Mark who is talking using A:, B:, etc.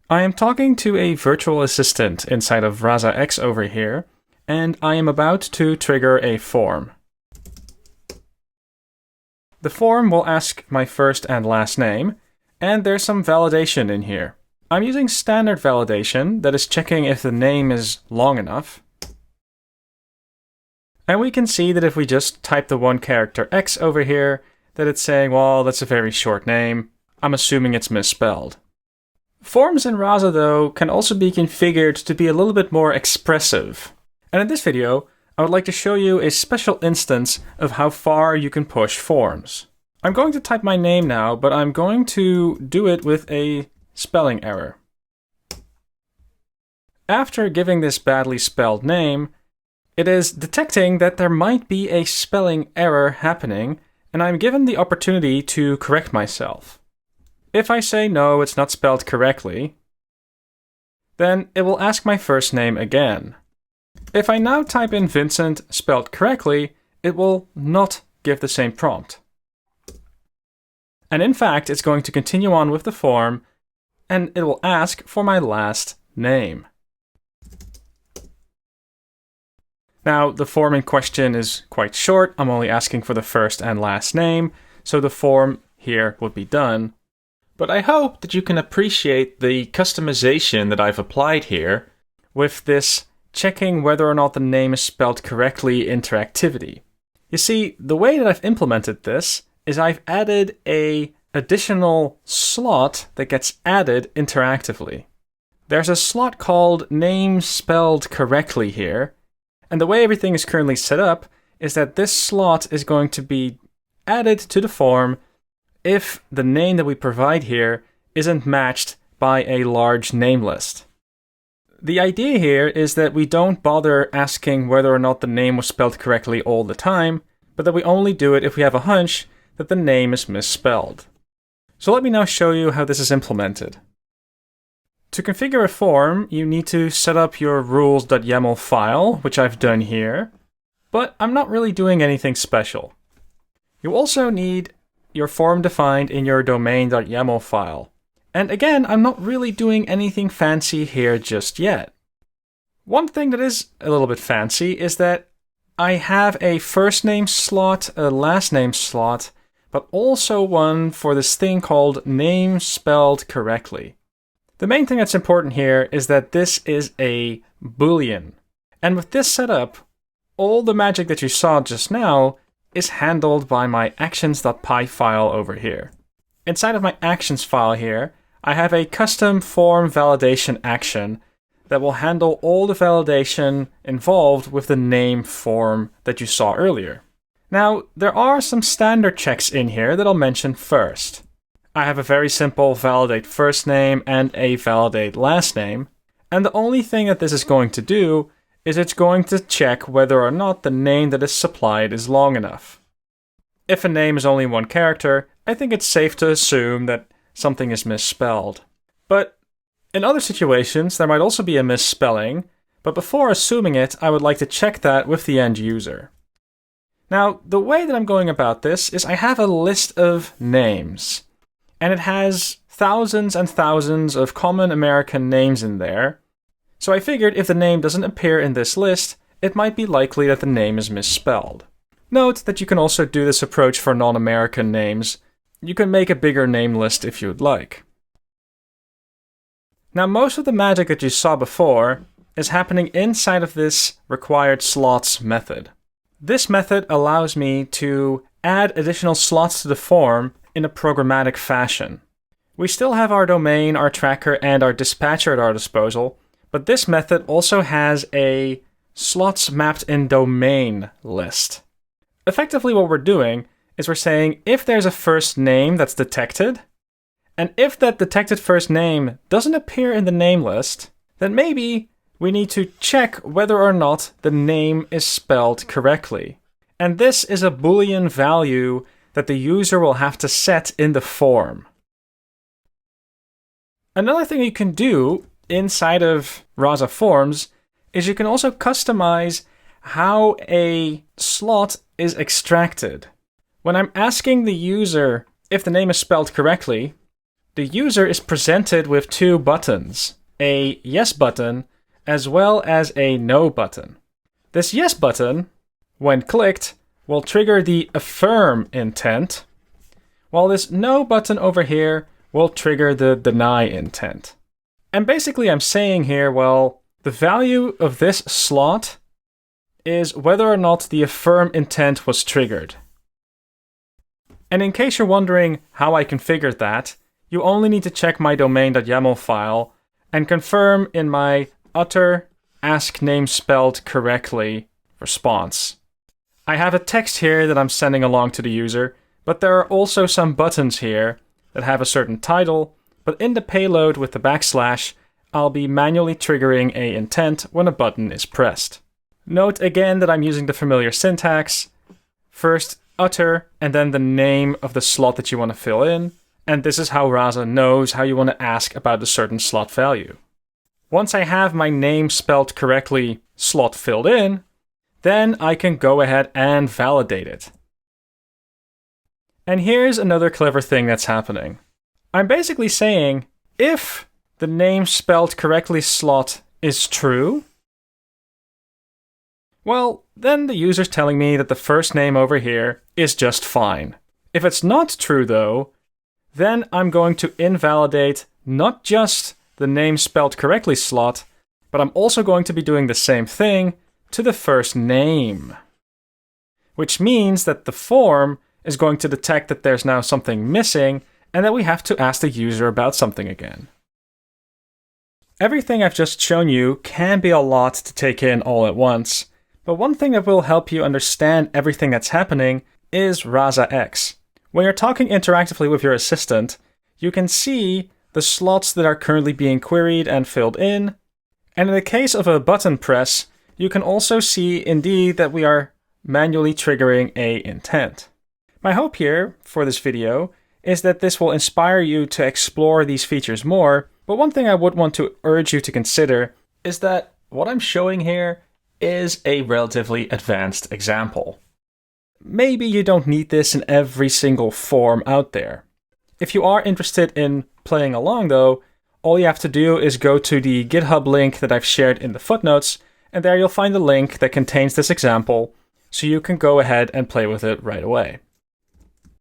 A: I am talking to a virtual assistant inside of Rasa X over here, and I am about to trigger a form. The form will ask my first and last name, and there's some validation in here. I'm using standard validation, that is checking if the name is long enough. And we can see that if we just type the one character X over here, that it's saying, well, that's a very short name. I'm assuming it's misspelled. Forms in Rasa, though, can also be configured to be a little bit more expressive. And in this video, I would like to show you a special instance of how far you can push forms. I'm going to type my name now, but I'm going to do it with a spelling error. After giving this badly spelled name, it is detecting that there might be a spelling error happening, and I'm given the opportunity to correct myself. If I say no, it's not spelled correctly, then it will ask my first name again. If I now type in Vincent spelled correctly, it will not give the same prompt. And in fact, it's going to continue on with the form, and it will ask for my last name. Now, the form in question is quite short. I'm only asking for the first and last name, so the form here would be done. But I hope that you can appreciate the customization that I've applied here with this checking whether or not the name is spelled correctly interactivity. You see, the way that I've implemented this is I've added an additional slot that gets added interactively. There's a slot called name spelled correctly here, and the way everything is currently set up is that this slot is going to be added to the form if the name that we provide here isn't matched by a large name list. The idea here is that we don't bother asking whether or not the name was spelled correctly all the time, but that we only do it if we have a hunch that the name is misspelled. So let me now show you how this is implemented. To configure a form, you need to set up your rules.yaml file, which I've done here, but I'm not really doing anything special. You also need your form defined in your domain.yaml file. And again, I'm not really doing anything fancy here just yet. One thing that is a little bit fancy is that I have a first name slot, a last name slot, but also one for this thing called name spelled correctly. The main thing that's important here is that this is a Boolean. And with this setup, all the magic that you saw just now is handled by my actions.py file over here. Inside of my actions file here, I have a custom form validation action that will handle all the validation involved with the name form that you saw earlier. Now, there are some standard checks in here that I'll mention first. I have a very simple validate first name and a validate last name, and the only thing that this is going to do is it's going to check whether or not the name that is supplied is long enough. If a name is only one character, I think it's safe to assume that something is misspelled. But in other situations, there might also be a misspelling, but before assuming it, I would like to check that with the end user. Now, the way that I'm going about this is I have a list of names, and it has thousands and thousands of common American names in there. So I figured if the name doesn't appear in this list, it might be likely that the name is misspelled. Note that you can also do this approach for non-American names. You can make a bigger name list if you'd like. Now, most of the magic that you saw before is happening inside of this required slots method. This method allows me to add additional slots to the form in a programmatic fashion. We still have our domain, our tracker, and our dispatcher at our disposal, but this method also has a slots mapped in domain list. Effectively, what we're doing is we're saying if there's a first name that's detected, and if that detected first name doesn't appear in the name list, then maybe we need to check whether or not the name is spelled correctly. And this is a Boolean value that the user will have to set in the form. Another thing you can do inside of Rasa Forms is you can also customize how a slot is extracted. When I'm asking the user if the name is spelled correctly, the user is presented with two buttons, a yes button as well as a no button. This yes button, when clicked, will trigger the affirm intent, while this no button over here will trigger the deny intent. And basically I'm saying here, well, the value of this slot is whether or not the affirm intent was triggered. And in case you're wondering how I configured that, you only need to check my domain.yaml file and confirm in my utter ask name spelled correctly response. I have a text here that I'm sending along to the user, but there are also some buttons here that have a certain title, but in the payload with the backslash, I'll be manually triggering a intent when a button is pressed. Note again that I'm using the familiar syntax. First, utter, and then the name of the slot that you want to fill in, and this is how Rasa knows how you want to ask about a certain slot value. Once I have my name spelled correctly slot filled in, then I can go ahead and validate it. And here's another clever thing that's happening. I'm basically saying, if the name spelled correctly slot is true, well, then the user's telling me that the first name over here is just fine. If it's not true though, then I'm going to invalidate not just the name spelled correctly slot, but I'm also going to be doing the same thing to the first name. Which means that the form is going to detect that there's now something missing and that we have to ask the user about something again. Everything I've just shown you can be a lot to take in all at once, but one thing that will help you understand everything that's happening is Rasa X. When you're talking interactively with your assistant, you can see the slots that are currently being queried and filled in, and in the case of a button press, you can also see indeed that we are manually triggering a intent. My hope here for this video is that this will inspire you to explore these features more, but one thing I would want to urge you to consider is that what I'm showing here is a relatively advanced example. Maybe you don't need this in every single form out there. If you are interested in playing along though, all you have to do is go to the GitHub link that I've shared in the footnotes, and there you'll find a link that contains this example, so you can go ahead and play with it right away.